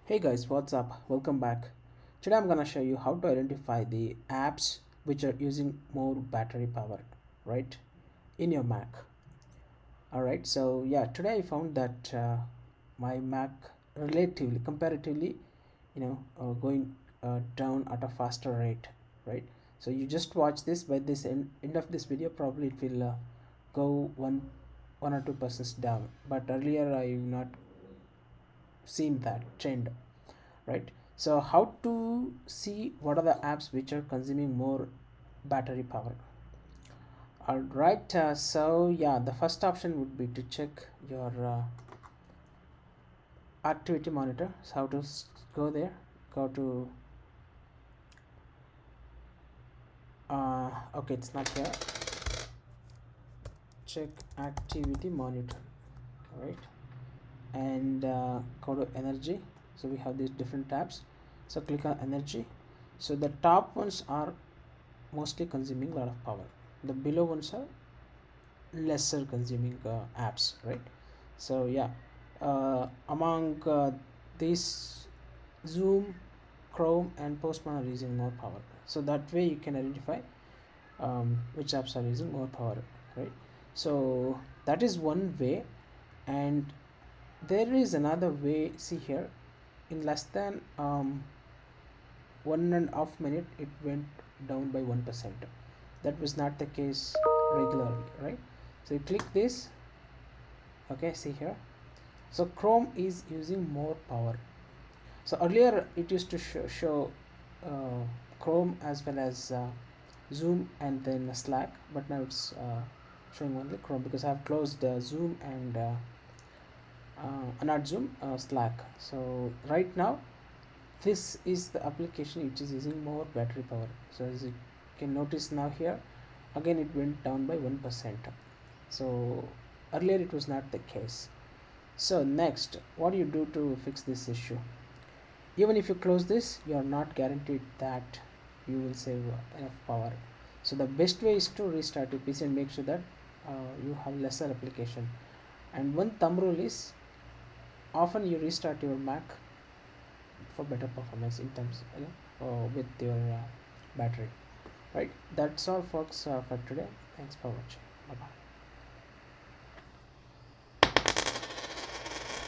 Hey guys, what's up? Welcome back. Today I'm gonna show you how to identify the apps which are using more battery power, right, in your Mac. Alright, so yeah, today I found that my Mac relatively, comparatively, going down at a faster rate, right? So you just watch this. By this end of this video, probably it will go one or 2% down. But earlier I've not seen that trend, right? So how to see what are the apps which are consuming more battery power? All right, so yeah, the first option would be to check your activity monitor. So how to go there? Go to okay, it's not here. Check activity monitor, right? And go to energy. So we have these different tabs. So click on energy. So the top ones are mostly consuming a lot of power. The below ones are lesser consuming apps, right? So yeah, among these, Zoom, Chrome and Postman are using more power, so that way you can identify which apps are using more power, right? So that is one way. And there is another way. See here, in less than 1.5 minute it went down by 1%. That was not the case regularly, right? So you click this. Okay, see here. So Chrome is using more power. So earlier it used to show uh, Chrome as well as Zoom and then Slack, but now it's showing only Chrome because I've closed Zoom and not Zoom, Slack. So right now this is the application which is using more battery power. So as you can notice now here, again it went down by 1%. So earlier it was not the case. So next, what do you do to fix this issue? Even if you close this, you are not guaranteed that you will save enough power. So the best way is to restart your PC and make sure that you have lesser application. And one thumb rule is, often you restart your Mac for better performance in terms, with your battery. Right? That's all, folks, for today. Thanks for watching. Bye bye.